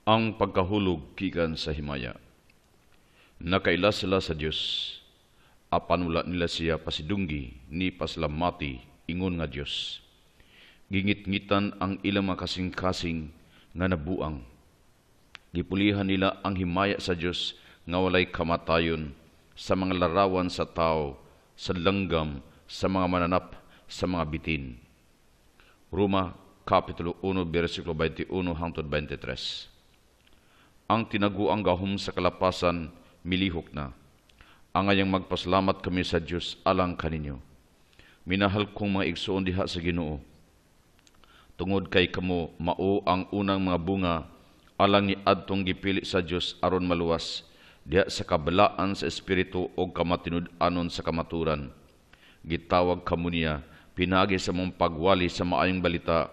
Ang pagkahulog gikan sa himaya. Nakaila sila sa Dios, apan wala nila siya pasidunggi ni paslamati ingon nga Dios. Gingit-ngitan ang ilang makasing-kasing nga nabuang. Gipulihan nila ang himaya sa Dios nga walay kamatayon sa mga larawan sa tao, sa langgam, sa mga mananap, sa mga bitin. Roma Kapitulo 1, versikulo 21 hangtod 23. Ang tinaguang gahom sa kalapasan, milihok na. Angayang magpasalamat kami sa Diyos alang kaninyo. Minahal kong mga igsoon diha sa Ginoo. Tungod kay kamo mao ang unang mga bunga alang ni adtong gipili sa Diyos aron maluwas diha sa kabalaan sa espiritu o kamatinud-anon sa kamaturan. Gitawag kamo niya pinagi sa mong pagwali sa maayong balita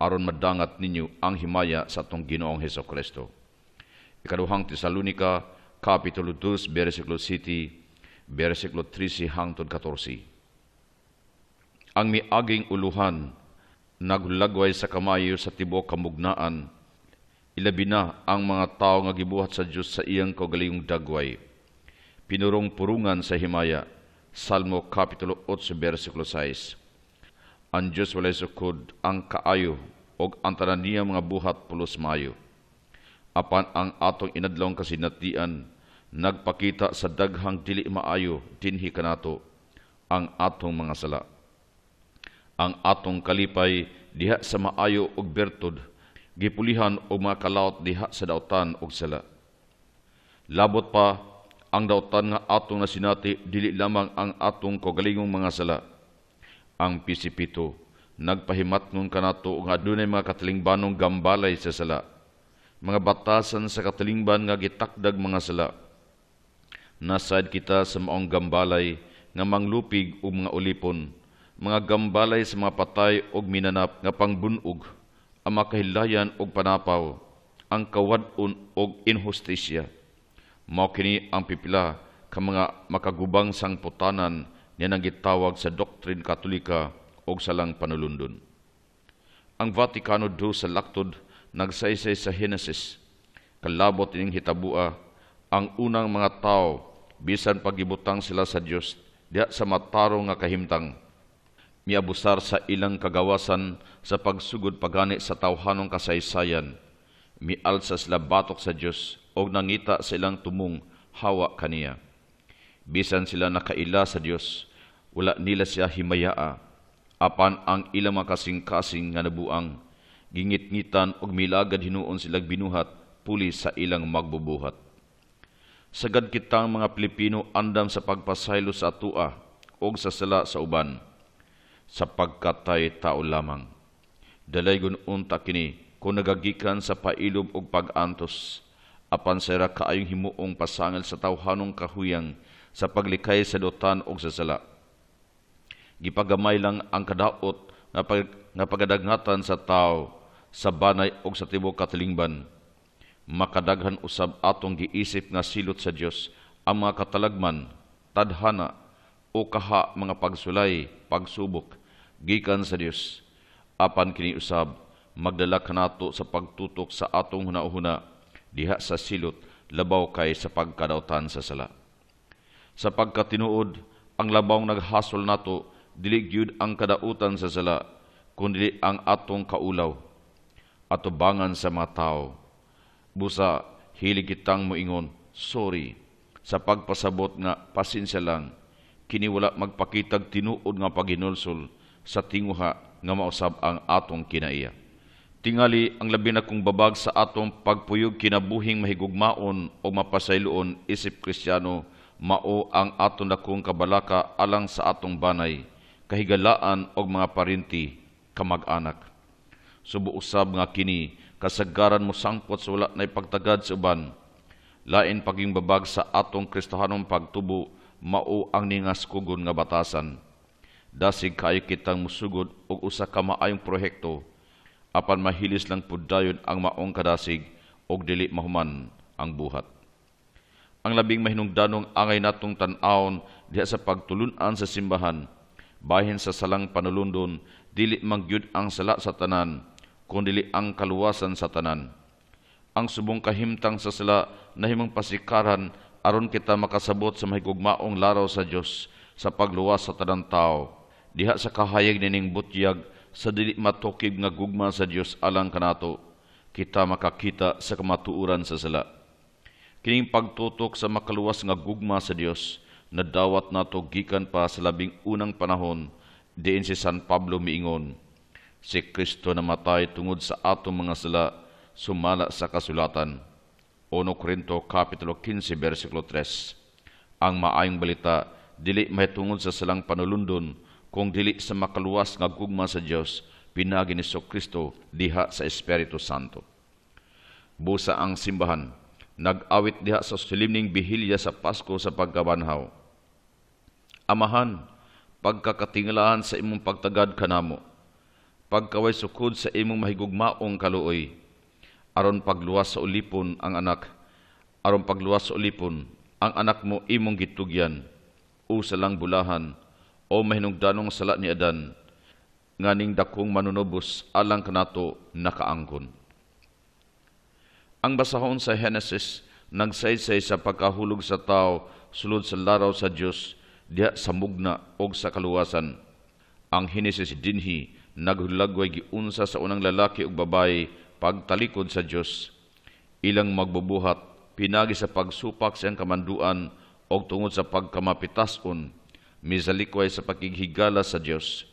aron madangat ninyo ang himaya sa atong Ginoong Hesukristo. Ikaduhang Tesalonika, Kapitulo 2, versikulo 7, versikulo 13 hangtod 14. Ang miaging uluhan, naglagway sa kamayo sa tibok kamugnaan, ilabi na ang mga tao nga gibuhat sa Diyos sa iyang kaugalingong dagway. Pinurong-purungan sa himaya, Salmo Kapitulo 8, versikulo 6. Ang Diyos walay sukod ang kaayo o ang tanan niya mga buhat pulos maayo. Apan ang atong inadlawng kasinatian nagpakita sa daghang dili maayo dinhi kanato ang atong mga sala. Ang atong kalipay diha sa maayo ug bertud gipulihan og mga kalaot diha sa dautan ug sala. Labot pa ang dautan nga atong nasinati dili lamang ang atong kaugalingong mga sala. Ang pisipito nagpahimatnon kanato nga adunay mga katalingbanong gambalay sa sala. Mga batasan sa katalingban nga gitakdag mga sala. Nasad kita sa maong gambalay nga manglupig o mga ulipon, mga gambalay sa mga patay o minanap nga pangbunog, ang makahilayan o panapaw, ang kawadon o inhustisya. Mao kini ang pipila ka mga makagubang sang putanan nga nang gitawag sa doktrin katolika o salang panulundon. Ang Vatikano II sa laktod nagsaysay sa Henesis, kalabot ining hitabua, ang unang mga tao, bisan pagibutang sila sa Dios, diha sa matarong nga kahimtang, miabusar sa ilang kagawasan sa pagsugod pagani sa tawhanong kasaysayan, mialsa sila batok sa Dios o nangita sa ilang tumong hawa kaniya. Bisan sila nakaila sa Dios, wala nila siya himayaa, apan ang ilang makasing-kasing nga nabuang, gingit-ngitan og milagad hinuon silang binuhat puli sa ilang magbubuhat. Sagad kitang mga Pilipino andam sa pagpasaylo sa atua og sa sala sa uban, sa pagkatay tao lamang. Dalaygon unta kini kung nagagikan sa pailob og pag-antos, apan sira kaayong himuong pasangil sa tawhanong kahuyang sa paglikay sa dotan og sa sala. Gipagamay lang ang kadaot nga pagadagngatan sa tao sa banay o sa tibok katalingban. Makadaghan usab atong giisip nga silot sa Dios ang mga katalagman, tadhana o kaha mga pagsulay, pagsubok gikan sa Dios. Apan kini usab magdala kanato sa pagtutok sa atong hunahuna diha sa silot labaw kay sa pagkadautan sa sala. Sa pagkatinuod, ang labawng naghasol nato dili gyud ang kadautan sa sala kundi ang atong kaulaw atubangan sa mga tao. Busa, hilig kitang moingon, sorry, sa pagpasabot nga pasensya lang, kini wala magpakitag tinuod nga paghinulsol sa tinguha nga mausab ang atong kinaiya. Tingali ang labi na kong babag sa atong pagpuyog kinabuhing mahigugmaon o mapasayloon isip Kristiyano, mao ang atong dakong kabalaka alang sa atong banay, kahigalaan og mga parinti, kamag-anak. Subo usab nga kini kasagaran mo sangpot sa wala na ipagtagad sa uban. Lain paging babag sa atong Kristohanong pagtubo, mao ang ningas kugon nga batasan. Dasig kayo kitang musugod og usa ka maayong proyekto, apan mahilis lang pud dayon ang maong kadasig og dili mahuman ang buhat. Ang labing mahinungdanong angay natong tan-awon diha sa pagtulun-an sa simbahan, bahin sa salang panulundon, dili mangyud ang sala sa tanan, kundi ang kaluwasan sa tanan. ang subong kahimtang sa sala nahimong pasikaran aron kita makasabot sa mahigugmaong laraw sa Dios sa pagluwas sa tanang tao, diha sa kahayag nining butyag sa dili matukib nga gugma sa Dios alang kanato, kita makakita sa kamatuoran sa sala. Kining pagtutok sa makaluwas nga gugma sa Dios nadawat nato gikan pa sa labing unang panahon, diin si San Pablo miingon, si Kristo namatay tungod sa atong mga sala, sumala sa kasulatan. 1 Corinto Kapitulo 15, versikulo 3. Ang maayong balita, dili mahitungod sa salang panulundon, kung dili sa makaluwas nga gugma sa Dios, pinagi ni Kristo diha sa Espiritu Santo. Busa ang simbahan, nag-awit diha sa sulimning bihilya sa Pasko sa pagkabanhaw. Amahan, pagkakatingalahan sa imong pagtagad kanamo, pagkaway sukod sa imong mahigugmaong kaluoy, aron pagluwas sa ulipon ang anak, mo imong gitugyan, o salang bulahan, o mahinungdanong sala ni Adan, nganing dakong manunubos alang kanato nakaangkon. Ang basahon sa Genesis nagsaysay sa pagkahulog sa tao sulod sa laraw sa Dios diha sa mugna o sa kaluwasan. Ang Genesis dinhi naghulagway giunsa sa unang lalaki ug babayi pagtalikod sa Dios, ilang magbubuhat pinagi sa pagsupak sa iyang kamanduan o tungod sa pagkamapitason, mizalikway sa pakighigala sa Dios.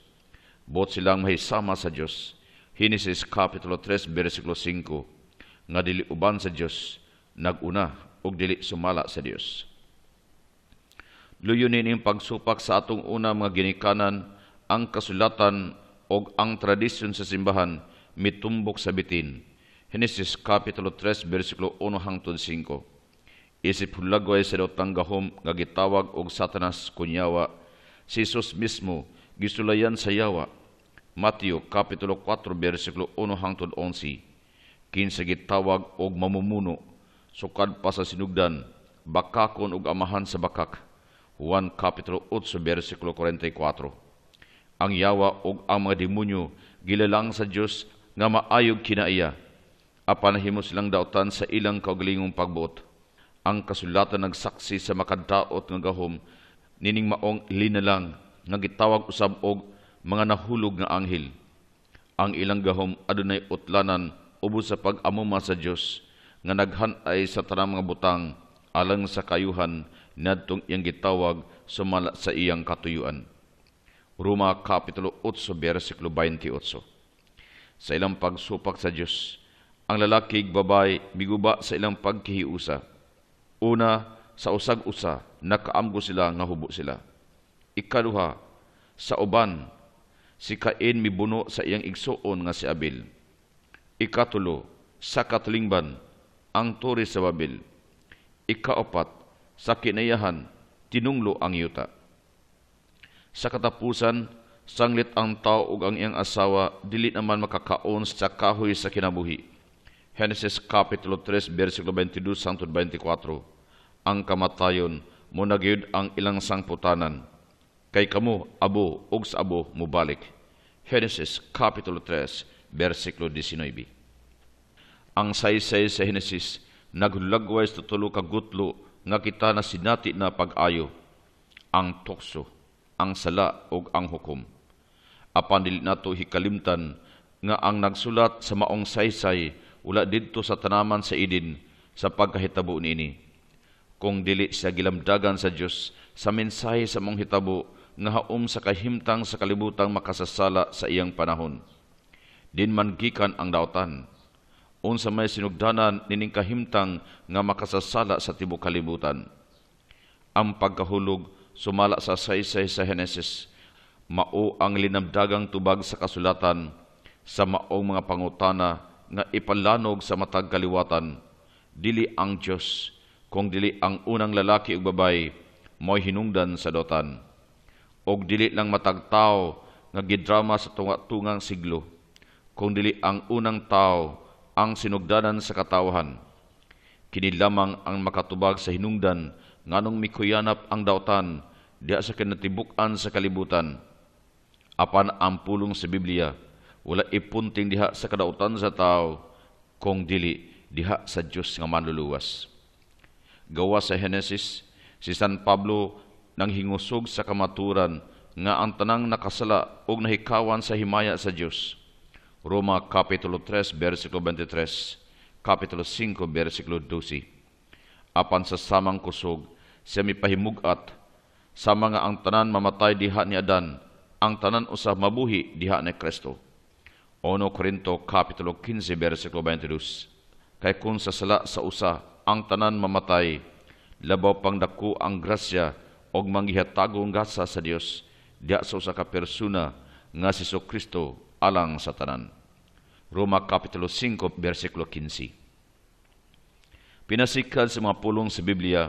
Bot silang mahisama sa Dios. Genesis Kapitulo 3, versikulo 5, nga dili uban sa Dios, naguna og dili sumala sa Dios. Luyunin ang pagsupak sa atong una mga ginikanan, ang kasulatan o ang tradisyon sa simbahan, mitumbok sa bitin. Genesis Kapitulo 3, versikulo 1 hangtod 5. Isip hulagway sa daotang gahom nga gitawag og Satanas kunyawa, si Jesus mismo gisulayan sa yawa. Mateo Kapitulo 4, versikulo 1 hangtod 11. Kinsa gitawag og mamumuno, sukad pa sa sinugdan, bakakon og amahan sa bakak. Juan Kapitulo 8, versikulo 44. Ang yawa og ang mga demonyo gilalang sa Dios nga maayog kinaiya, apan nahimo silang daotan sa ilang kaugalingong pagbuot. Ang kasulatan nagsaksi sa makadaot nga gahom, nining maong linalang nga gitawag usab og mga nahulog nga anghel. Ang ilang gahom adunay utlanan ubos sa pag-amuma sa Dios nga naghanay sa tanang mga butang alang sa kayuhan nadtong iyang gitawag sumala sa iyang katuyuan. Roma Kapitulo 8, versikulo 28. Sa ilang pagsupak sa Dios, ang lalaki ug babae miguba sa ilang pagkihiusa. Una, sa usag-usa, nakaamgo sila nga hubo sila. Ikaduha, sa uban, si Cain mibuno sa iyang igsuon nga si Abel. Ikatulo, sa katlingban, ang turi sa Babel. Ikaapat, sa kinayahan, tinunglo ang yuta. Sa katapusan, sanglit ang tao ug ang iyang asawa, dili naman makakaon sa kahoy sa kinabuhi. Genesis Kapitulo 3, versikulo 22 hangtod 24. Ang kamatayon mo nagyud ang ilang sangputanan, kay kamo abo ug sa abo mubalik. Genesis Kapitulo 3, versikulo 19. Ang saysay sa Genesis naghulagway sa tulo ka gutlo nga kita na sinati na pag-ayo, ang tukso, ang sala ug ang hukom. Apan dili nato hikalimtan nga ang nagsulat sa maong saysay wala didto sa tanaman sa Eden sa pagkahitabo niini. Kung dili siya gilamdagan sa Dios sa mensahe sa mong hitabo nga haom sa kahimtang sa kalibutang makasasala sa iyang panahon. Din man gikan ang daotan. Unsa may sinugdanan nining kahimtang nga makasasala sa tibuok kalibutan. Ang pagkahulog sumala sa saysay sa Genesis, mao ang linamdagang tubag sa kasulatan sa maong mga pangutana nga ipalanog sa matag kaliwatan. Dili ang Dios, kung dili ang unang lalaki ug babayi mo'y hinungdan sa dotan. Og dili lang matag tao nga gidrama sa tunga-tungang siglo, kung dili ang unang tao ang sinugdanan sa katawahan. Kini lamang ang makatubag sa hinungdan nganong mikuyanap ang dautan diha sa kinatibuk-an sa kalibutan. Apan ang pulong sa Biblia wala ipunting diha sa kadautan sa tao, kung dili diha sa Dios nga manluluwas. Gawa sa Henesis, si San Pablo nang hingusog sa kamaturan nga ang tanang nakasala og nahikawan sa himaya sa Dios. Roma Kapitulo 3, versikulo 23, Kapitulo 5, versikulo 12. Apan sa samang kusog, siya mipahimugat sa mga ang tanan mamatay diha ni Adan, ang tanan usab mabuhi diha ni Kristo. 1 Corinto Kapitulo 15, versikulo 22. Kay kung sa sala sa usa ang tanan mamatay, labaw pang dako ang grasya og manggihatagong gasa sa Dios diha sa usa ka persona nga si Kristo alang sa tanan. Roma Kapitulo 5, versikulo 15. Pinasikad sa mga pulong sa Biblia,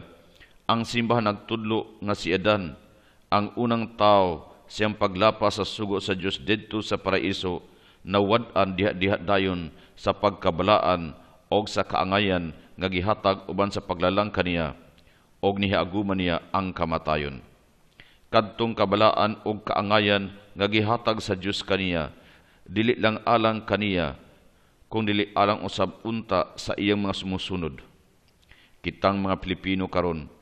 ang simbahan nagtudlo nga si Adan, ang unang tao siyang paglapas sa sugo sa Dios didto sa paraiso, nawad-an diha dayon sa pagkabalaan og sa kaangayan nga gihatag uban sa paglalang kaniya og nihiaguman niya ang kamatayon. Kadtong kabalaan og kaangayan nga gihatag sa Dios kaniya, dili lang alang kaniya, kung dili alang usab unta sa iyang mga sumusunod. Kitang mga Pilipino karon,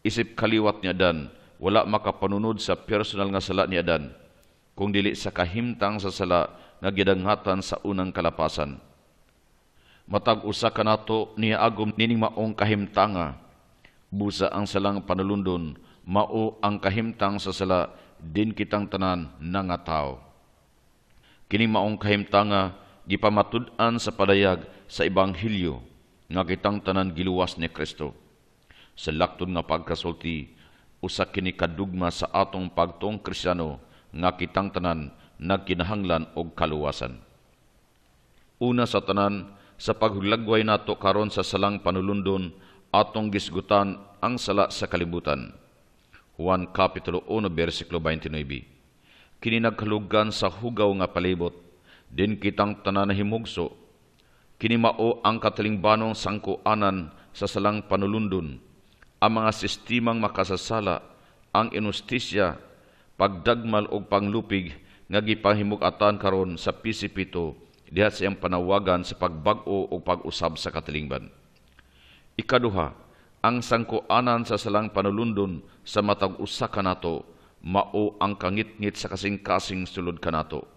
isip kaliwat ni Adan, wala makapanunod sa personal nga sala ni Adan, kung dili sa kahimtang sa sala nga gidangatan sa unang kalapasan. Matag usa kanato niya agom nining maong kahimtanga, busa ang salang panulundon, mao ang kahimtang sa sala din kitang tanan nga tao. Kining maong kahimtanga gipamatud-an sa padayag sa ebanghelyo nga kitang tanan giluwas ni Kristo. Sa laktod nga pagkasulti, usa kini kadugma sa atong pagtuong Kristiyano nga kitang tanan nagkinahanglan og kaluwasan. Una sa tanan, sa paghulagway nato karon sa salang panulundon, atong gisgutan ang sala sa kalibutan. Juan Kapitulo 1, versikulo 29. Kini nagkalugan sa hugaw nga palibot, din kitang tanan na himugso. Kini mao ang katalingbanong sangkuanan sa salang panulundon, ang mga sistemang makasasala, ang inustisya, pagdagmal og panglupig nga gipahimug-atan karon sa pisipito diha sa iyang panawagan sa pagbag-o o pag-usab sa katalingban. Ikaduha, ang sangkuanan sa salang panulundon sa matag usa kanato, mao ang kangit-ngit sa kasing-kasing sulod kanato,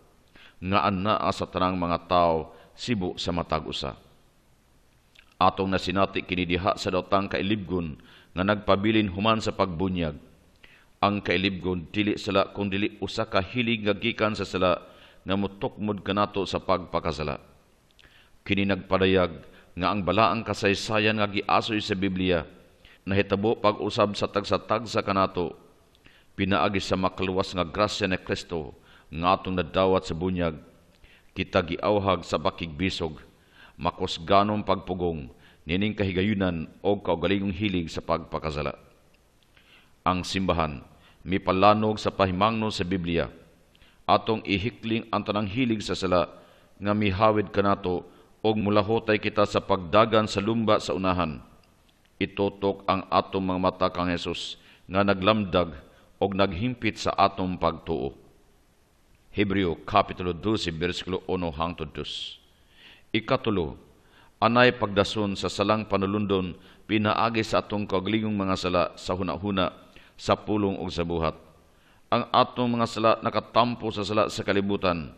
nga anaa sa tanang mga tao sibo sa matag usa. Atong nasinati kini diha sa daotang kailibgon nga nagpabilin human sa pagbunyag. Ang kailibgon dili sala kung dili usa ka hilig nga gikan sa sala nga mutukmod kanato sa pagpakasala. Kini nagpadayag nga ang balaang kasaysayan nga giasoy sa Biblia nahitabo pag-usab sa tagsa-tagsa kanato, pinaagi sa makaluwas nga grasya ni Kristo nga atong nadawat sa bunyag, kita giawhag sa bakigbisog, makusganong pagpugong, nining kahigayunan o kaugalingong hilig sa pagpakasala. Ang simbahan, mipalanog sa pahimangno sa Biblia, atong ihikling ang tanang hilig sa sala nga mihawid kanato og mulahotay kita sa pagdagan sa lumba sa unahan. Itutok ang atong mga mata kang Jesus nga naglamdag og naghimpit sa atong pagtuo. Hebreo Kapitulo 12, versikulo 1 hangtod 2. Ikatulo, anay pagdason sa salang panulundon pinaagi sa atong kaugalingong mga sala sa hunahuna, sa pulong ug sa buhat. Ang atong mga sala nakatampo sa sala sa kalibutan,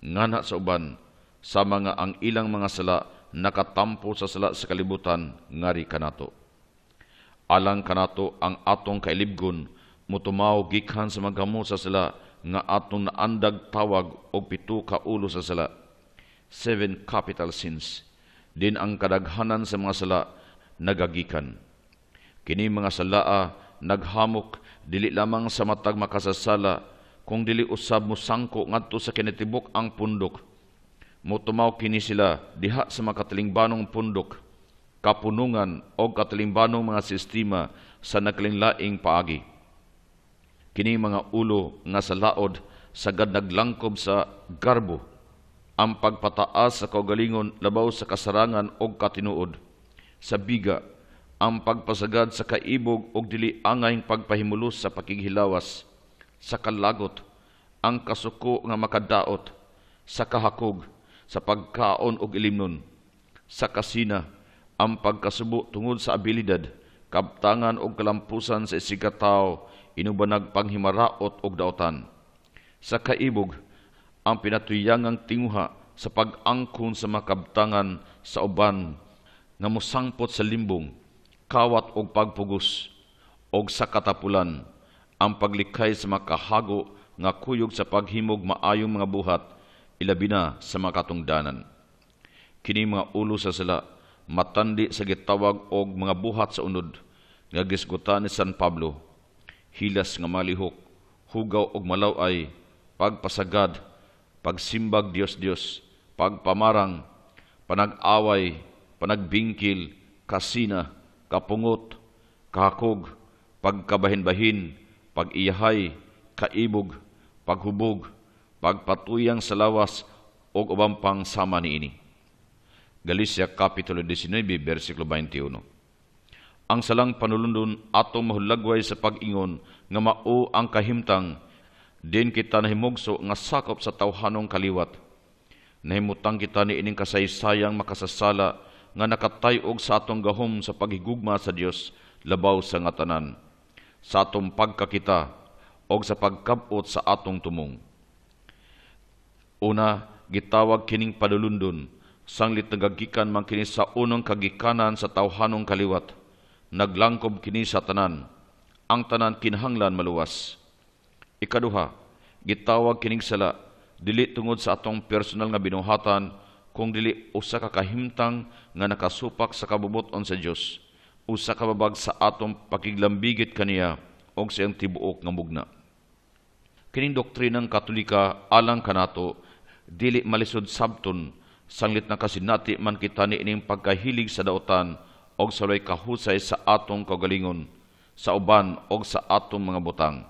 ngana sa uban, sa mga ang ilang mga sala nakatampo sa sala sa kalibutan, ngari kanato. Alang kanato ang atong kailibgon, mutumaw gikhan sa magamo sa sala nga atong naandag tawag og 7 ka ulo sa sala, 7 capital sins. Din ang kadaghanan sa mga sala nagagikan. Kini mga salaa naghamok dili lamang sa matag makasasala, kung dili usab mo sangko ngadto sa kinitibok ang pundok. Mutumaw kini sila diha sa makatalingbanong pundok, kapunungan o katalingbanong mga sistema sa nakalinglaing paagi. Kini mga ulo nga sa laod sagad naglangkob sa garbo, ang pagpataas sa kaugalingon labaw sa kasarangan o katinuod, sa biga, ang pagpasagad sa kaibog o dili angayng pagpahimulos sa pakighilawas, sa kalagot, ang kasuko nga makadaot, sa kahakog, sa pagkaon o ilimnon, Sa kasina, ang pagkasubo tungod sa abilidad, kabtangan o kalampusan sa isigataw, inubanag panghimaraot og daotan. Sa kaibog, ang pinatuyangang tinguha sa pag-angkon sa makabtangan sa uban nga musangpot sa limbong, kawat og pagpugos, og sa katapulan, ang paglikhay sa makahago nga kuyog sa paghimog maayong mga buhat, ilabi na sa makatungdanan. Kini mga ulo sa sala, matandi sa gitawag og mga buhat sa unod, nga gisgutan ni San Pablo, hilas nga malihok, hugaw og malaway, pagpasagad, pagsimbag Dios-Dios, pagpamarang, panag-away, panagbingkil, kasina, kapungot, kahakog, pagkabahin-bahin, pag-iyahay, kaibog, paghubog, pagpatuyang sa lawas, o ubang pang sama niini. Galatia Kapitulo 19, versikulo 21. Ang salang panulundon atong mahulagway sa pag-ingon nga mao ang kahimtang, din kita nahimugso nga sakop sa tawhanong kaliwat. Nahimutang kita ni ining kasaysayang makasasala nga nakatayog sa atong gahom sa paghigugma sa Dios labaw sa nga tanan, sa atong pagkakita o sa pagkabot sa atong tumong. Una, gitawag kining panulundon, sanglit nagagikan man kini sa unang kagikanan sa tawhanong kaliwat, naglangkob kini sa tanan, ang tanan kinahanglan maluwas. Ikaduha, gitawag kining sala, dili tungod sa atong personal nga binuhatan, kung dili usa ka kahimtang nga nakasupak sa kabubuton sa Dios, usa ka babag sa atong pakiglambigit kaniya og sa iyang tibuok nga mugna. Kining doktrinang Katolika alang kanato, dili malisod sabton, sanglit na kasinati man kita ni ining pagkahilig sa daotan og sa walay kahusay sa atong kaugalingon, sa uban og sa atong mga butang.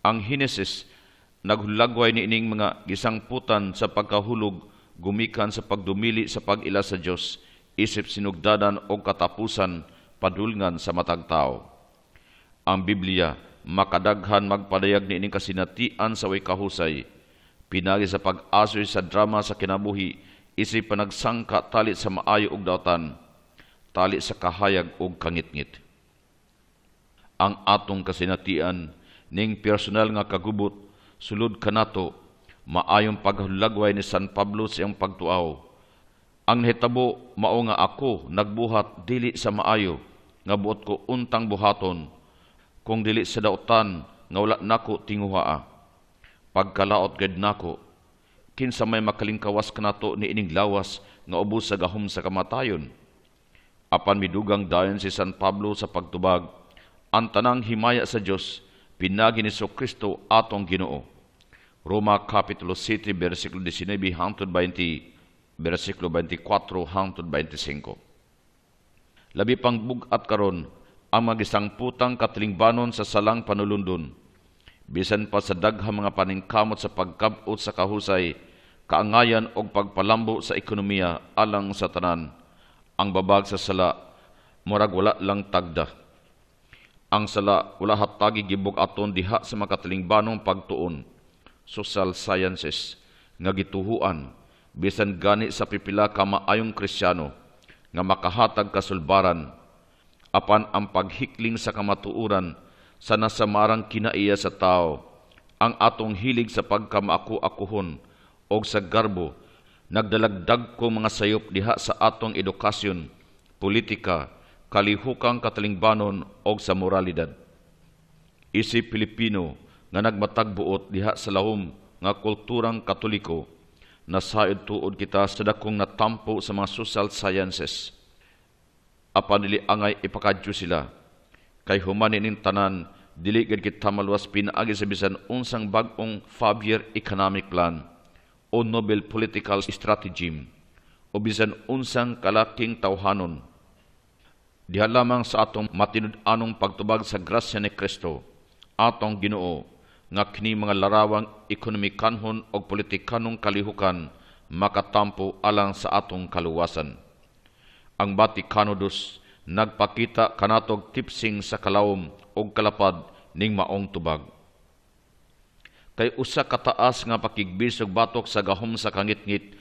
Ang Henesis naghulagway ni ining mga gisangputan sa pagkahulog gumikan sa pagdumili sa pag-ila sa Dios, isip sinugdanan og katapusan padulngan sa matag tao. Ang Biblia makadaghan magpadayag ni ining kasinatian sa way kahusay, pinagi sa pag-asoy sa drama sa kinabuhi, isip panagsangka tali sa maayo og daotan, tali sa kahayag og kangitngit. Ang atong kasinatian ning personal nga kagubot sulod kanato, maayong paghulagway ni San Pablo sa iyang pagtuaw. Ang nahitabo mao nga ako nagbuhat dili sa maayo, nga buot ko untang buhaton, kung dili sa daotan nga wala nako tinguhaa. Pagkalaot gid nako, kinsa may makalingkawas kanato ni ining lawas nga ubos sa gahom sa kamatayon. Apan midugang dayon si San Pablo sa pagtubag, ang tanang himaya sa Dios pinagi ni Kristo atong Ginoo. Roma Kapitulo 7, versikulo 19 hangtod 20, versikulo 24 hangtod 25. Labi pang bugat karon ang magisangputang katilingbanon sa salang panulundon, bisan pa sa daghang mga paningkamot sa pagkabot sa kahusay, kaangayan og pagpalambo sa ekonomiya alang sa tanan. Ang babag sa sala murag wala lang tagda. Ang sala wala hatagi gibug aton diha sa makatilingbanong pagtuon, social sciences, nga gituhuan, bisan gani sa pipila ka maayong Kristiyano, nga makahatag kasulbaran, apan ang paghikling sa kamatuuran sa nasamarang kinaiya sa tao, ang atong hilig sa pagkamaaku-akuhon o sa garbo, nagdalagdag ko mga sayop diha sa atong edukasyon, politika, kalihukang katalingbanon o sa moralidad. Isip Pilipino nga nagmatagbuot diha sa lahom nga kulturang Katoliko, nasaid tuod kita sa dakong natampo sa mga social sciences. Apan dili angay ipakadyo sila, kay humanin ning tanan, dili gid kita maluwas pinaagi sa bisan unsang bag-ong 5-year economic plan o Nobel political strategy o bisan unsang kalaking tawhanon. Diha lamang sa atong matinud-anong pagtubag sa grasya ni Kristo, atong Ginoo, nga kini mga larawang ekonomikanhon o politikanong kalihukan makatampo alang sa atong kaluwasan. Ang Vaticano II nagpakita kanatog tipsing sa kalawom o kalapad ning maong tubag. Kay usa kataas nga pakigbisog batok sa gahom sa kangitngit,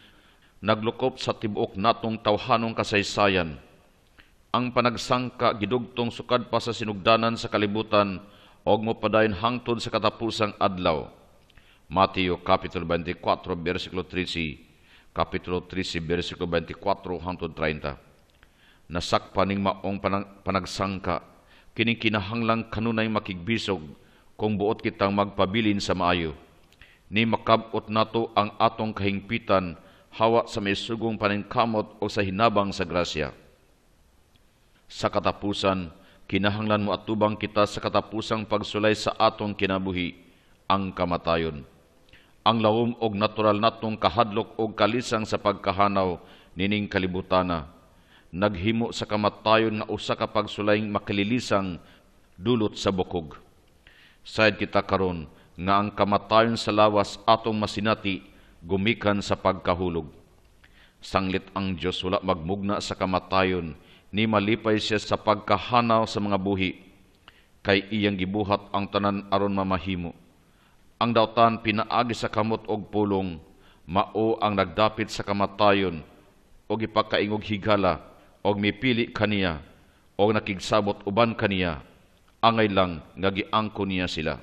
naglukop sa tibuok natong tawhanong kasaysayan. Ang panagsangka gidugtong sukad pa sa sinugdanan sa kalibutan og mopadayon hangtod sa katapusang adlaw. Mateo Kapitulo 24, versikulo 13, Kapitulo 13, versikulo 24 hangtod 30. Nasakpa ning maong panagsangka, kining kinahanglang kanunay makigbisog kung buot kitang magpabilin sa maayo. Ni makabot nato ang atong kahingpitan hawa sa may sugong paningkamot o sa hinabang sa grasya. Sa katapusan, kinahanglan mo atubang kita sa katapusang pagsulay sa atong kinabuhi, ang kamatayon. Ang lawom og natural natong kahadlok og kalisang sa pagkahanaw nining kalibutana, naghimo sa kamatayon nga usa ka pagsulayng makalilisang dulot sa bukog. Sayad kita karon nga ang kamatayon sa lawas atong masinati gumikan sa pagkahulog. Sanglit ang Dios wala magmugna sa kamatayon, ni malipay siya sa pagkahanaw sa mga buhi, kay iyang gibuhat ang tanan aron mamahimo. Ang dautan pinaagi sa kamot og pulong, mao ang nagdapit sa kamatayon, og ipakaingog higala, og mipili kaniya, og nakigsabot uban kaniya, angay lang nga giangko niya sila.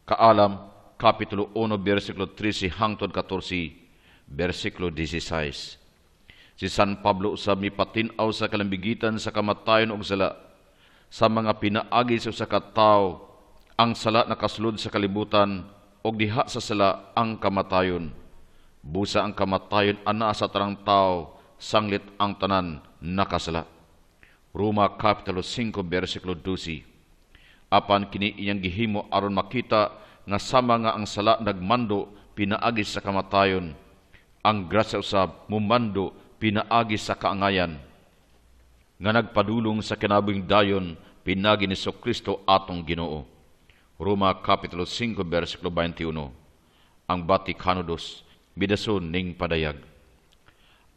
Kaalam, Kapitulo 1, versikulo 13 hangtod 14, versikulo 16. Si San Pablo usab mipatinaw sa kalambigitan sa kamatayon og sala. Sa mga pinaagi sa usa ka tawo, ang sala nakasulod sa kalibutan og diha sa sala ang kamatayon. Busa ang kamatayon ana sa tarang tawo, sanglit ang tanan nakasala. Roma Kapitulo 5, versikulo 12. Apan kini iyang gihimo aron makita nga sama nga ang sala nagmando pinaagi sa kamatayon, ang grasya usab mumando pinaagi sa kaangayan, nga nagpadulong sa kinabuhing dayon pinagi ni Kristo atong Ginoo. Roma Kapitulo 5, versikulo 21. Ang Batikano II, midason ning padayag.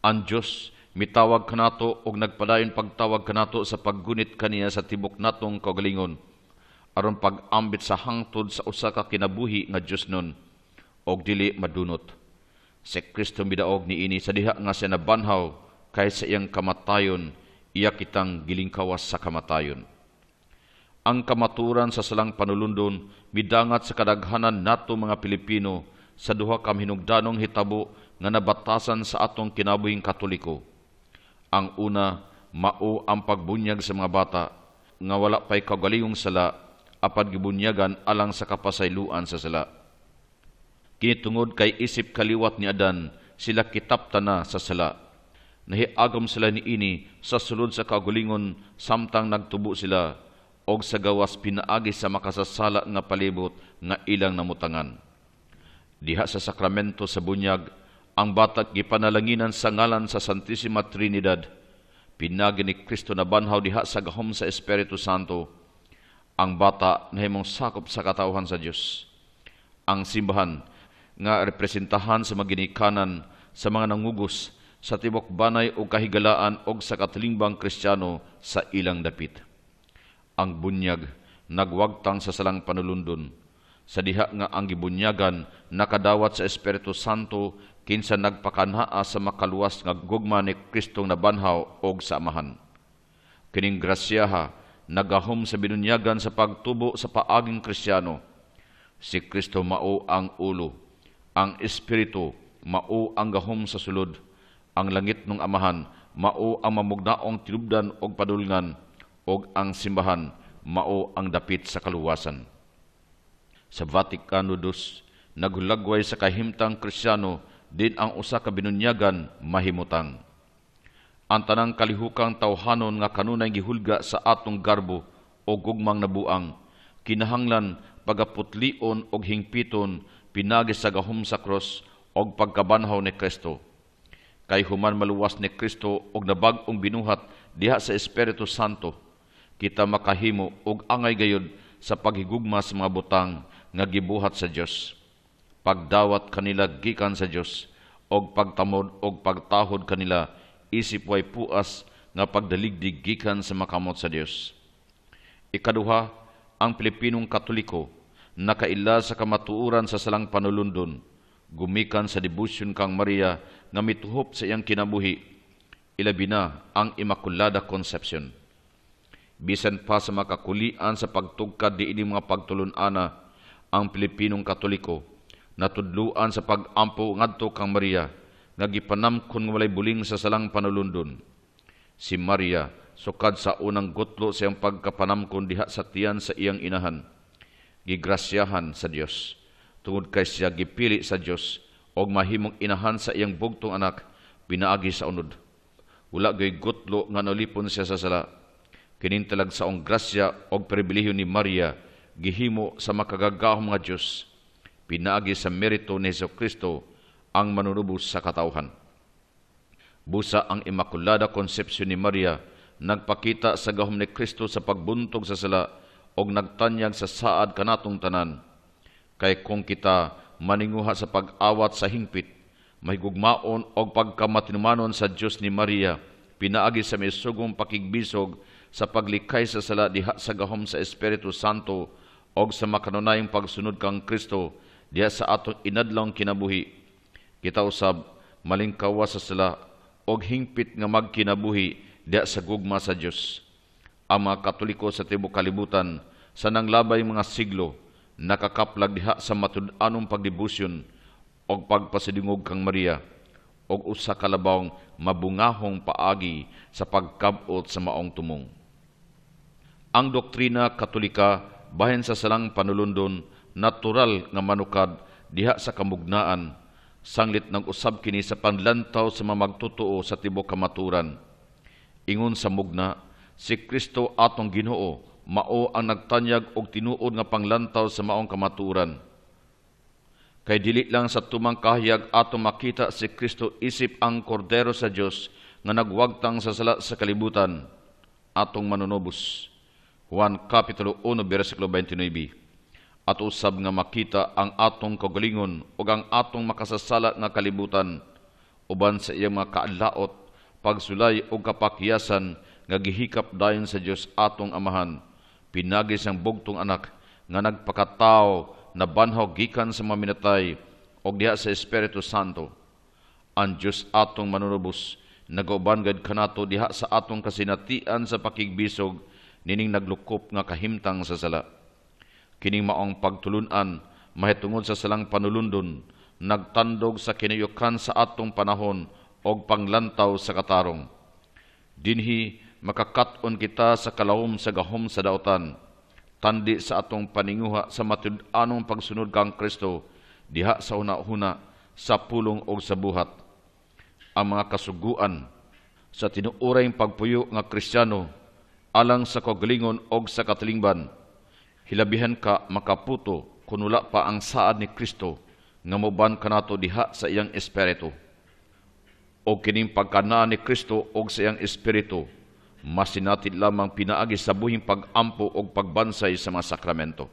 Ang Dios mitawag kanato og nagpadayon pagtawag kanato sa paggunit kaniya sa tibok natong kaugalingon, aron pag-ambit sa hangtod sa usa ka kinabuhi nga Dios nun, og dili madunot. Si Kristo midaog niini sa diha nga siya nabanhaw kaysa iyang kamatayon, iya kitang gilingkawas sa kamatayon. Ang kamaturan sa salang panulundon midangat sa kadaghanan nato mga Pilipino sa duha ka hinungdanong hitabo nga nabatasan sa atong kinabuhing Katoliko. Ang una, mao ang pagbunyag sa mga bata nga wala pay kaugalingong sala apan gibunyagan alang sa kapasayloan sa sala. Kini tungod kay isip kaliwat ni Adan, sila kitapta na sa sala. Nahiagom sila niini sa sulod sa kaugalingon samtang nagtubo sila, og sa gawas pinaagi sa makasasala nga palibot nga ilang namutangan. Diha sa sakramento sa bunyag, ang bata gipanalanginan sa ngalan sa Santissima Trinidad. Pinagi ni Kristo na banhaw diha sa gahom sa Espiritu Santo. Ang bata nahimong sakop sa katawhan sa Dios. Ang simbahan nga representahan sa maginikanan sa mga nangugos sa tibok banay o kahigalaan og sa katilimbang Kristiyano sa ilang dapit. Ang bunyag nagwagtang sa salang panulundon, sa diha nga ang gibunyagan nakadawat sa Espiritu Santo kinsa nagpakanhaa sa makaluwas nga gugma ni Kristong nabanhaw og sa amahan. Kining grasyaha nagahom sa binunyagan sa pagtubo sa paaging Kristiyano. Si Kristo mao ang ulo, ang Espiritu mao ang gahom sa sulod, ang langit ng amahan mao ang mamugnaong tilubdan og padulngan, og ang simbahan mao ang dapit sa kaluwasan. Sa Vatikano II, naghulagway sa kahimtang Kristiyano din ang usa ka binunyagan mahimutang. Ang tanang kalihukang tawhanon nga kanunay gihulga sa atong garbo o gugmang nabuang, kinahanglan pagaputlion og hingpiton pinagi sa gahom sa cross og pagkabanhaw ni Kristo. Kay human maluwas ni Kristo og nabag-ong binuhat diha sa Espiritu Santo, kita makahimo og angay gayud sa paghigugma sa mga butang nga gibuhat sa Dios. Pagdawat kanila gikan sa Dios og pagtamod og pagtahod kanila isip way puas nga pagdaligdig gikan sa makamot sa Dios. Ikaduha, ang Pilipinong Katoliko nakaila sa kamatuoran sa salang panulundon Gumikan sa debosyon kang Maria nga mituhop sa iyang kinabuhi, ilabi na ang Immaculada Conception. Bisan pa sa makakulian sa pagtugkad di ini mga pagtulun-ana, ang Pilipinong Katoliko natudluan sa pag-ampo ngadto kang Maria nga gipanamkon nga walay buling sa salang panulundon. Si Maria sukad sa unang gutlo sa iyang pagkapanamkon diha sa tiyan sa iyang inahan, gigrasyahan sa Dios tungod kay siya gipili sa Dios og mahimong inahan sa iyang bugtong anak pinaagi sa unod. Wala gay gutlo nga nalipon siya sa sala. Kining talag saong grasya og pribilehiyo ni Maria gihimo sa makagagahom nga Dios pinaagi sa merito ni Jesucristo ang manunubos sa katawhan. Busa ang Immaculada Conception ni Maria nagpakita sa gahom ni Kristo sa pagbuntog sa sala og nagtanyag sa saad kanatong tanan. Kay kung kita maninguha sa pag-awat sa hingpit, mahigugmaon og pagkamatinumanon sa Dios ni Maria pinaagi sa misugong pakigbisog sa paglikay sa sala diha sa gahom sa Espiritu Santo og sa makanunayang pagsunod kang Kristo diha sa atong inadlawng kinabuhi. Kita usab malingkawa sa sala og hingpit nga magkinabuhi diha sa gugma sa Dios. Ang mga Katoliko sa tibuok kalibutan sa nanglabay mga siglo nakakaplag diha sa matud-anong pagdebosyon og pagpasidungog kang Maria og usa ka labawng mabungahong paagi sa pagkab-ot sa maong tumong. Ang doktrina Katolika bahin sa salang panulundon natural nga manukad diha sa kamugnaan, sanglit ng usab kini sa panlantaw sa mamagtotoo sa tibuok kamaturan. Ingon sa mugna, si Kristo atong Ginoo mao ang nagtanyag og tinuod nga panglantaw sa maong kamaturan. Kay dili lang sa tumang kahayag atong makita si Kristo isip ang kordero sa Dios nga nagwagtang sa sala sa kalibutan, atong manunubos. Juan Kapitulo 1, versikulo 29. At usab nga makita ang atong kaugalingon ug ang atong makasasala nga kalibutan, uban sa iyang mga kaadlaot, pagsulay ug kapakyasan nga gihikap dayon sa Dios atong Amahan, pinagi sang bugtong anak nga nagpakatao na banhaw gikan sa maminatay og diha sa Espiritu Santo. Ang Dios atong manunubos nagauban gad kanato diha sa atong kasinatian sa pakigbisog nining naglukop nga kahimtang sa sala. Kining maong pagtulunan mahitungod sa salang panulundon nagtandog sa kinayukan sa atong panahon og panglantaw sa katarong. Dinhi makakat-on kita sa kalawom sa gahom sa daotan, tandi sa atong paninguha sa matud-anong pagsunod kang Kristo diha sa una-una, sa pulong o sa buhat. Ang mga kasuguan sa tinuurayng pagpuyo nga Kristiyano alang sa kaugalingon o sa katilingban, hilabihan ka makaputo kung wala pa ang saad ni Kristo nga moban kanato diha sa iyang espiritu. O kining pagkanaan ni Kristo o sa iyang espiritu, mas sinatid lamang pinaagi sa buhing pag-ampo o pagbansay sa mga sakramento.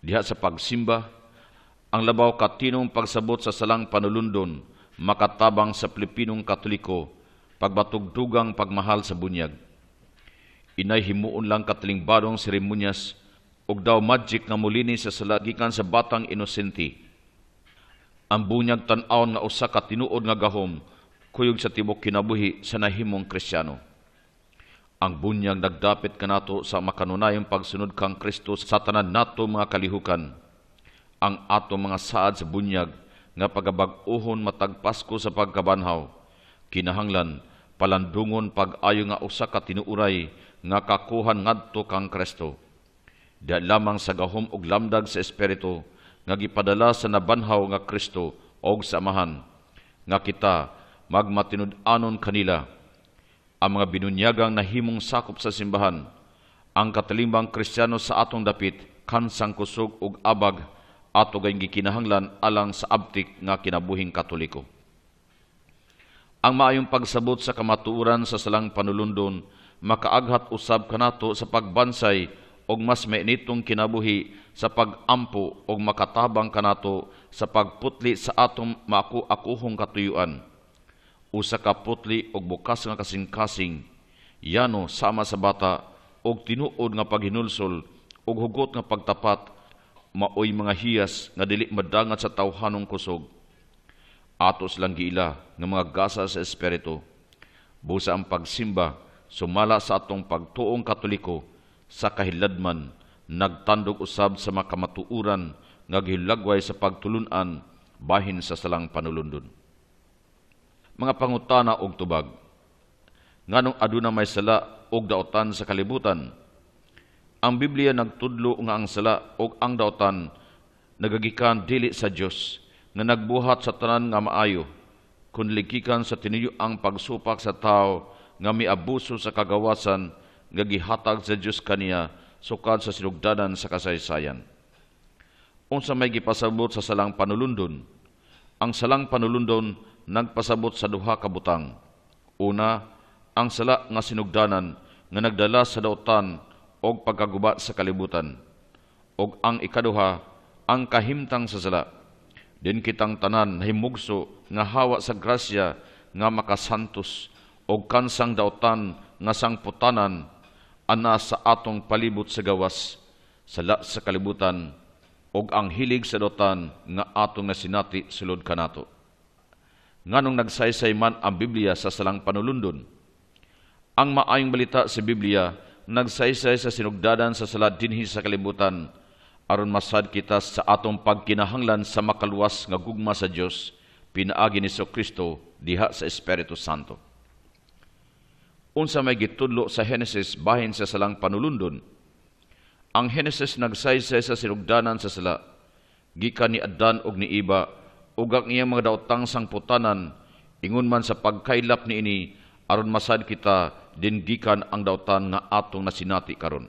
Diha sa pagsimba, ang labaw katinong pagsabot sa salang panulundon makatabang sa Pilipinong Katoliko pagbatugdugang pagmahal sa bunyag. Inay himuon lang katilingbarong seremonyas ug daw magic nga mulini sa salagikan sa batang inosente. Ang bunyag tan-awon nga usa ka tinuod nga gahom kuyog sa tibuok kinabuhi sa nahimong Kristiyano. Ang bunyag nagdapit kanato sa makanunayong pagsunod kang Kristo sa tanan nato mga kalihukan. Ang ato mga saad sa bunyag nga pagabag-uhon matag Pasko sa pagkabanhaw, kinahanglan palandungon pag-ayo nga usa ka tinuuray nga kakuhan ngadto kang Kristo. Di lamang sa gahom ug lamdag sa espiritu nga gipadala sa nabanhaw nga Kristo og sa Amahan, nga kita magmatinud-anon kanila. Ang mga binunyagang nahimong sakop sa simbahan, ang katalimbang Kristiyano sa atong dapit, kansang kusog ug abag, ato gayng gikinahanglan alang sa abtik nga kinabuhing Katoliko. Ang maayong pagsabot sa kamatuoran sa salang panulundon makaaghat usab kanato sa pagbansay og mas mainitong kinabuhi sa pag-ampo og makatabang kanato sa pagputli sa atong maaku-akuhong katuyuan. Usa ka putli og bukas nga kasing-kasing, yano sama sa bata og tinuod nga paghinulsol og hugot nga pagtapat maoy mga hiyas nga dili madangat sa tawhanong kusog. Atos lang giila nga mga gasa sa espiritu. Busa ang pagsimba sumala sa atong pagtuong Katoliko sa kahiladman, nagtandog usab sa makamatuuran nga gihilagway sa pagtulunan bahin sa salang panulundon. Mga pangutana og tubag. Nganong aduna may sala og daotan sa kalibutan? Ang Biblia nagtudlo nga ang sala og ang daotan nagagikan dili sa Dios nga nagbuhat sa tanan nga maayo, kun ligikan sa tiniyo ang pagsupak sa tao nga miabuso sa kagawasan nga gihatag sa Dios kaniya sukad sa sinugdanan sa kasaysayan. Unsa may gipasabot sa salang panulundon? Ang salang panulundon nagpasabot sa duha ka butang. Una, ang sala nga sinugdanan nga nagdala sa daotan og pagkaguba sa kalibutan. Og ang ikaduha, ang kahimtang sa sala. Din kitang tanan himugso nga hawa sa grasya nga makasantos og kansang daotan nga sangputanan ana sa atong palibot sa gawas, sala sa kalibutan, og ang hilig sa daotan nga atong nasinati sulod kanato. Nganong nagsaysay man ang Biblia sa salang panulundon? Ang maayong balita sa Biblia nagsaysay sa sinugdanan sa sala dinhi sa kalibutan aron masad kita sa atong pagkinahanglan sa makaluwas nga gugma sa Dios pinaagi ni Kristo diha sa Espiritu Santo. Unsa may gitudlo sa Henesis bahin sa salang panulundon? Ang Henesis nagsaysay sa sinugdanan sa sala gikan ni Adan og ni Eva ug ang iyang mga daotang sangputanan ingon man sa pagkaylap niini aron masad kita din gikan ang daotan nga atong nasinati karon.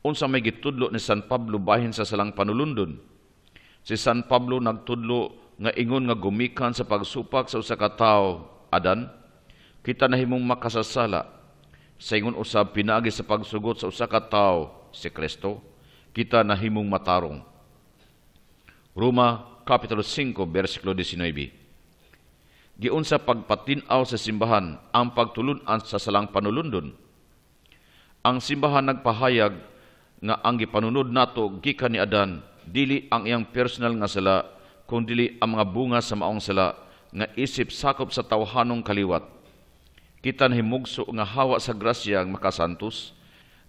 Unsa may gitudlo ni San Pablo bahin sa salang panulundon? Si San Pablo nagtudlo nga ingon nga gumikan sa pagsupak sa usa ka tawo, Adan, kita nahimong makasasala. Sa ingon usab pinaagi sa pagsugot sa usa ka tawo, si Kristo, kita nahimong matarong. Roma Kapitulo 5, versikulo 19. Giunsa pagpatinaw sa simbahan ang pagtulunan sa salang panulundon. Ang simbahan nagpahayag nga ang gipanunod nato gikan ni Adan dili ang iyang personal nga sala kundi ang mga bunga sa maong sala nga isip sakop sa tawhanong kaliwat. Kita nahimugso nga hawa sa grasya ang makasantos,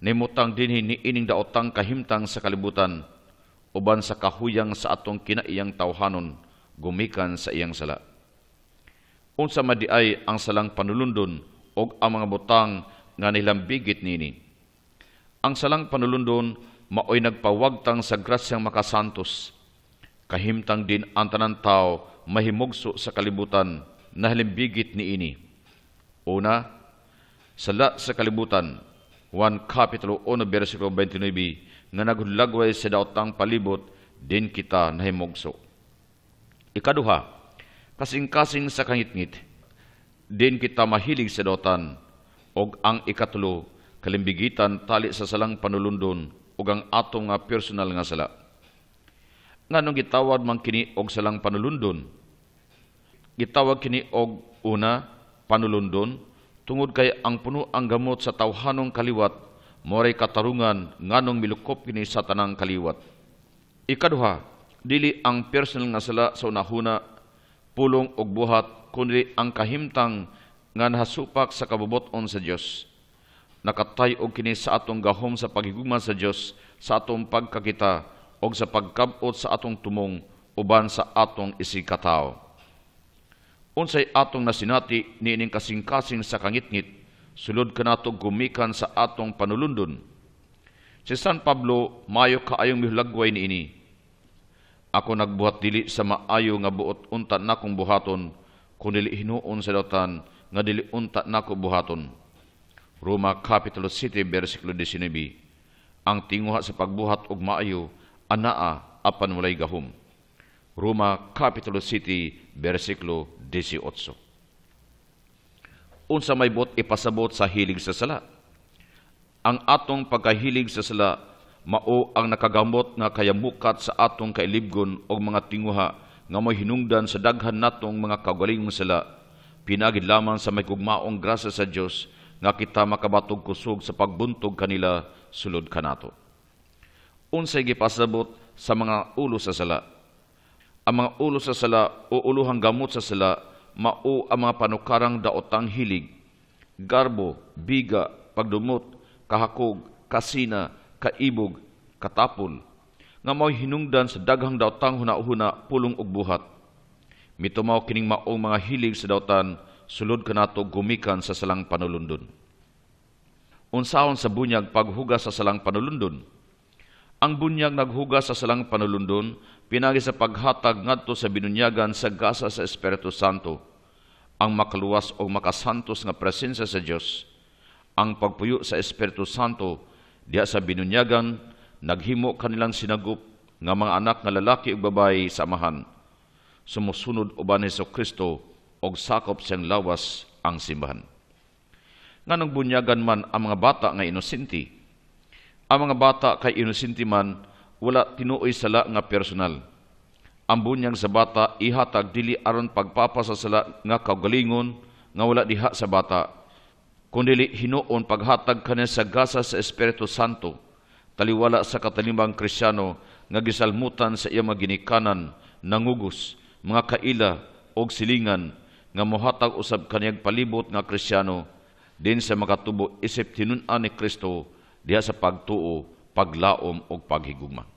nimutang dinhi ni ining daotang kahimtang sa kalibutan uban sa kahuyang sa atong kinaiyang tawhanon gumikan sa iyang sala. Unsa madiay ang salang panulundon og ang mga butang nga nilambigit nini. Ang salang panulundon maoy nagpawagtang sa grasyang makasantos. Kahimtang din ang tanan tao mahimugso sa kalibutan na halimbigit niini. Una, sala sa kalibutan, 1 Kapitulo 1, versikulo 29, nga naghulagway sa daotang palibot, din kita nahimugso. Ikaduha, kasing-kasing sa kangitngit, din kita mahilig sa daotan, og ang ikatulo, kalimbigitan tali sa salang panulundon, og ang atong nga personal nga sala. Nganong gitawag man kini og salang panulundon? Gitawag kini og una, panulundon, tungod kay ang puno ang gamot sa tawhanong kaliwat, moray katarungan nganong milukop kini sa tanang kaliwat. Ikaduha, dili ang personal nga sala sa unahuna, pulong og buhat, kundi ang kahimtang nga nahasupak sa kabubuton sa Dios. Nakatay og kini sa atong gahom sa paghigugma sa Dios, sa atong pagkakita og sa pagkabot sa atong tumong uban sa atong isikataw. Unsay atong nasinati niining kasing-kasing sa kangitngit, sulod kanato gumikan sa atong panulundon. Si San Pablo maayo kaayong mihulagway niini. Ako nagbuhat dili sa maayo nga buot unta nakong buhaton, kundi hinuon sa daotan nga dili unta nako buhaton. Roma Kapitulo 7, versikulo 19. Ang tinguha sa pagbuhat og maayo anaa apan walay gahom. Roma Kapitulo 7, versikulo 18. Unsa may buot ipasabot sa hilig sa sala? Ang atong pagkahilig sa sala mao ang nakagamot nga kayamukat sa atong kailibgon og mga tinguha nga may hinungdan sa daghan natong mga kaugalingong sala, pinagid lamang sa may gugmaong grasya sa Dios nga kita makabatog kusog sa pagbuntog kanila sulod kanato. Unsay gipasabot sa mga ulo sa sala. Ang mga ulo sa sala o uluhang gamot sa sala mao ang mga panukarang daotang hilig, garbo, biga, pagdumot, kahakog, kasina, kaibog, katapol, nga mao'y hinungdan sa daghang daotang hunahuna, pulong ug buhat. Mitumaw kining maong mga hilig sa daotan, sulod kanato gumikan sa salang panulundon. Unsaon sa bunyag paghugas sa salang panulundon? Ang bunyag naghugas sa salang panulundon pinagi sa paghatag ngadto sa binunyagan sa gasa sa Espiritu Santo, ang makaluwas o makasantos nga presensya sa Dios. Ang pagpuyo sa Espiritu Santo diha sa binunyagan naghimo kanilang sinagup nga mga anak nga lalaki ug babayi sa amahan, sumusunod uban ni Jesucristo og sakop siyang lawas ang simbahan. Nganong bunyagan man ang mga bata nga inosente? Ang mga bata kay inosente man, wala tinuoy sala nga personal. Ang bunyag sa bata ihatag dili aron pagpapa sa sala nga kaugalingon nga wala diha sa bata, kundi hinuon paghatag kaniya sa gasa sa Espiritu Santo, taliwala sa katalimbang Kristiyano nga gisalmutan sa iyang maginikanan, nangugos, mga kaila og silingan nga mohatag usab kaniyang palibot nga Kristiyano din sa makatubo isip tinun-an ni Kristo diha sa pagtuo, paglaom ug paghigugma.